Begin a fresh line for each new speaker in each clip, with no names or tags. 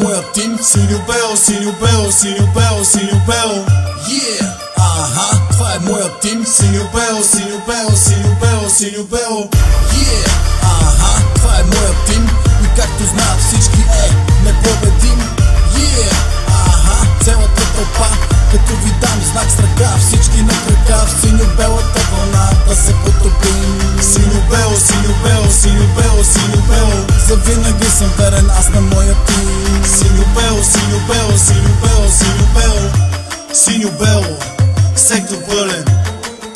моя тим. Синьо-бело, синьо-бело, синьо-бело, синьо-бело. Yeah, това е моя тим. Синьо-бело, синьо-бело, синьо-бело, синьо-бело. Yeah, това е моя тим. И както знаят всички непобедим. Yeah, цялата тълпа, като ви дам знак с ръка, всички на крака в синьо-белата вълна да се потопим. Синьо-бело, синьо-бело, синьо-бело, синьо-бело. Завинаги съм верен аз на моя тим. Синьо-бело, синьо-бело, синьо-бело, синьо-бело. Синьо-бело, сектор пълен.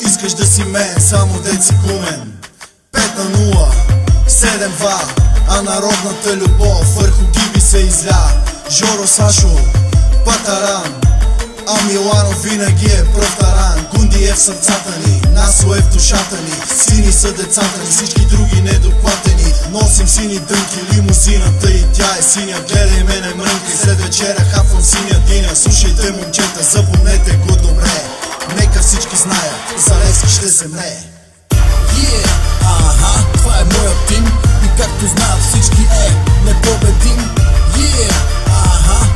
Искаш да си мен, само дет си гумен. 5-0, 7-2, а народната любов върху Гиби се изля. Жоро Сашо, Патаран, а Милано винаги е пръв таран. Гунди е в сърцата ни, Насо е в душата ни. Сини са децата ни, всички други недоплатени. Носим сини дънки, лимузината и тя е синя. Гледай мене мрънка, след вечера хапвам синя диня. Слушайте момчета, запомнете го добре. Нека всички знаят, за Левски ще се мне. Yeah, това е моя тим. И както знаят всички непобедим. Yeah,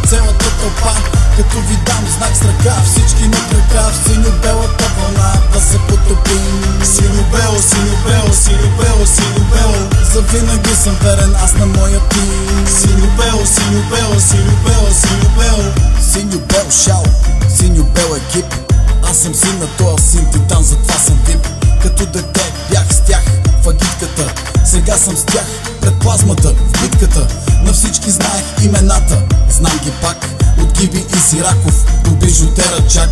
цялата тълпа, като ви дам знак с ръка, всички на крака в синьо-белата вълна да се потопим. Синьо-бело, синьо-бело, синьо-бело, синьо-бело. Завинаги съм верен аз на моя тим. Синьо-бело, синьо-бело, синьо-бело, синьо-бело. Синьо-бело шао, синьо-бело екип. Аз съм син на тоя син титан, затова съм вип. Като дете бях с тях в агитката, сега съм с тях пред плазмата в битката. На всички знаех имената, знам ги пак, от Гиби и Сираков до бижутера чак.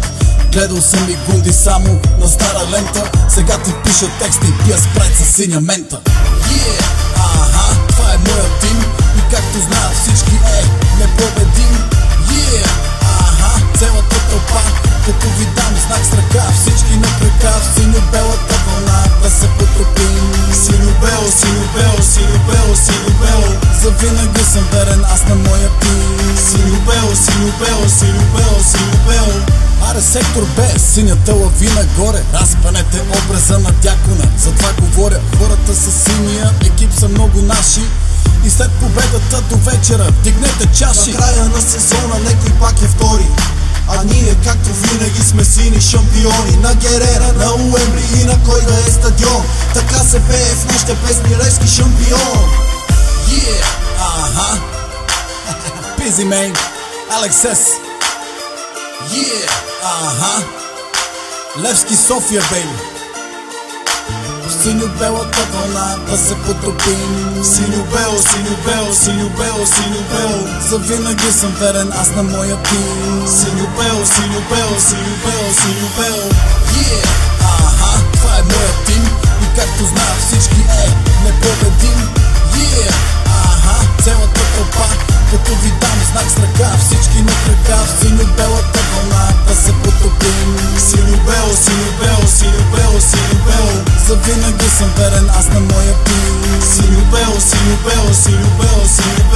Гледал съм и Гунди само на стара лента, сега ти пиша текста и пия спрайт със синя мента. Yeah, това е моя тим. И както знаят всички непобедим. Yeah, цялата тълпа, като ви дам знак с ръка, всички на крака в синьо-белата вълна да се потопим. Синьо-бело, синьо-бело, синьо-бело, синьо-бело. Завинаги съм верен аз на моя тим. Синьо-бело, синьо-бело, синьо-бело, синьо-бело. Аре сектор Б, синята лавина горе. Разпанете образа на дякона, за това говоря. Хората са синия, екип са много наши. И след победата до вечера дигнете чаши. На края на сезона некой пак е втори, а ние както винаги сме сини шампиони. На Герера, на Уембли и на кой да е стадион. Така се пее в нашите песни Левски шампион. Yeah, Busy man, Алексес. Yeah, Левски София, бейби. В синьо-белата вълна да се потопим. Синьо-бело, синьо-бело, синьо-бело, синьо-бело. Завинаги съм верен аз на моя тим. Синьо-бело, синьо-бело, синьо-бело, синьо-бело. Yeah, това е моя тим. И както знаят всички непобедим. Yeah, цялата тълпа, като ви дам знак с ръка, всички на крака в синьо-белата вълна да се потопим. Синьо-бело, синьо-бело, синьо-бело, синьо-бело. Завинаги съм верен аз на моя тим. Синьо-бело, синьо-бело, синьо-бело, синьо-бело.